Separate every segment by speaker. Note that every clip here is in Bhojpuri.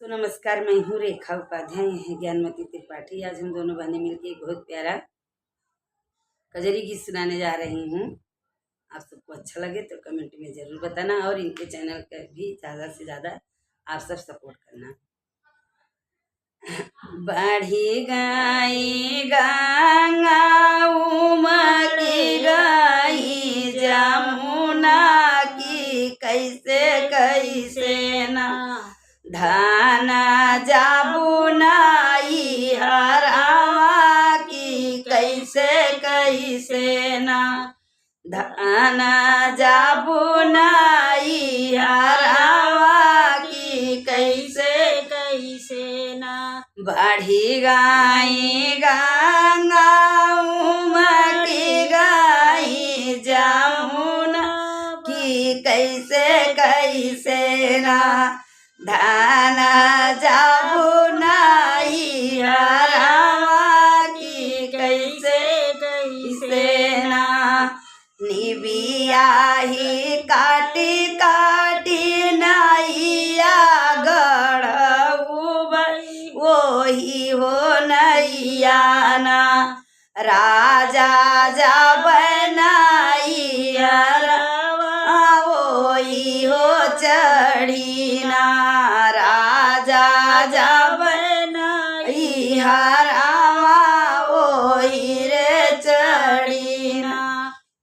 Speaker 1: तो नमस्कार, मैं हूँ रेखा उपाध्याय, है ज्ञानमती त्रिपाठी। आज हम दोनों बहनें मिलकर एक बहुत प्यारा कजरी गीत सुनाने जा रही हूँ। आप सबको अच्छा लगे तो कमेंट में ज़रूर बताना और इनके चैनल का भी ज़्यादा से ज़्यादा आप सब सपोर्ट करना। बढ़ी गई गंगा उमड़ी गई जमुना की, कैसे कैसे ना धान जाबुनाई हरावा की, कैसे कैसे ना धान जाबुनाई हरावा की, कैसे कैसे ना बढ़ी गई गंगा उमड़ी गई जमुना की, कैसे कैसे ना धान जाबुनाई हरावा की, कैसे कैसे ना निबिया ही काटी काटी नैया गढ़ऊ वही हो नैया ना राजा जब नाई हरावा वही हो चढ़ी ना राजा जब नाई हरावा वही रे चढ़ी ना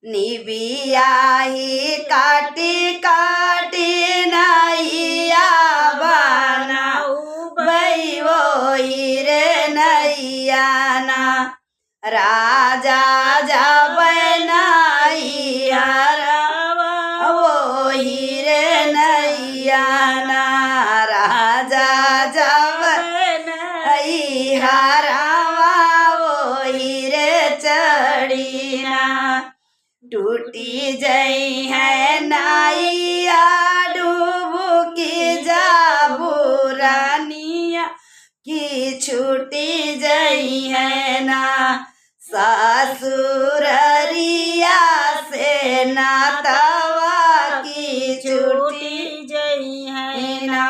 Speaker 1: निबिया ही काटी काटी नैया बनाऊ बई वही रे नैया ना राजा जब नाई हरावा वही रे नैया ना राजा जब नाई हरावा वही रे चढ़ी ना टूटी जई है नाइया डूबकी जाबू रानिया की, छूटी जई है ना ससुररिया से नातवा की, छूटी जई है ना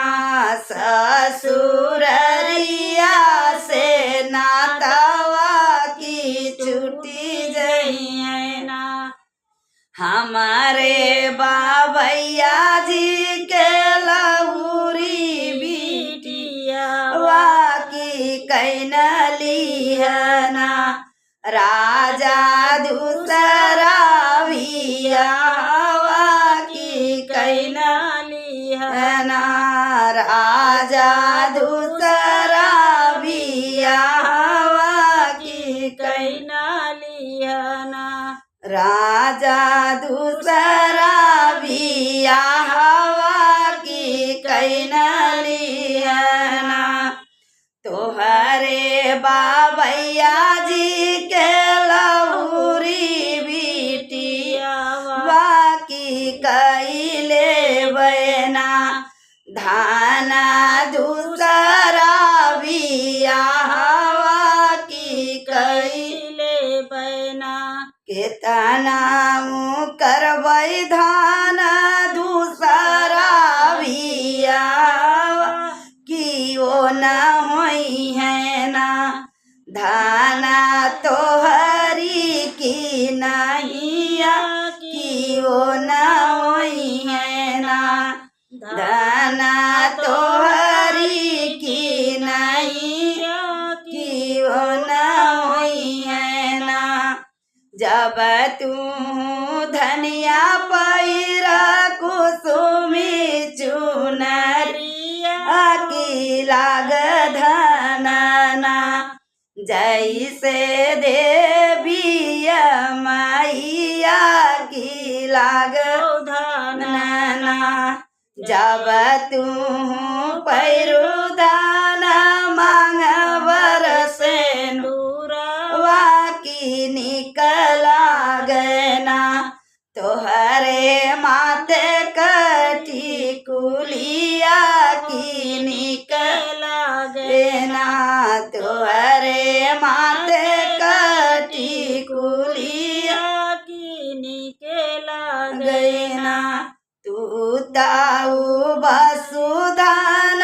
Speaker 1: ससुररिया से नातवा की, छूटी जई है ना हमारे बाबैया जी के लहुरी बिटिया वाकी कैनली है ना राजा दूसरा विया वाकी कैनली है ना राजा दूसरा विया वाकी कैनली है ना राजा दूसरा बियाहवा की कैनली है ना तोहरे बाबैया जी के लहुरी बिटिया बाकी कैले बना धाना दूसरा बियाहवा की कैले बना केतना करबै धान दूसरा बिया की ओ न होई है ना धाना तोहरी की नहिया की ओ न होई है ना धाना तोहरी की नहिया की ओ न होई है ना जब तू धनिया पैरा कुसुमी चुनरिया की लाग धनना जैसे देविया मैया की लाग धनना जब तू पैरू दाना मांग बरसे की निकला गना तोहरे माथे कटी कुलिया की निकला गना तोहरे माथे कटी कुलिया की निकला गना तू ताऊ बसुधान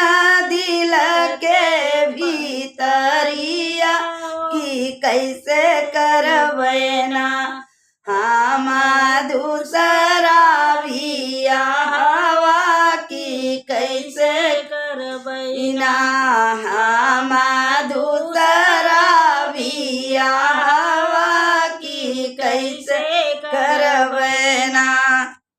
Speaker 1: कैसे करबै ना हम दूसरा बियाहवा की कैसे करबै ना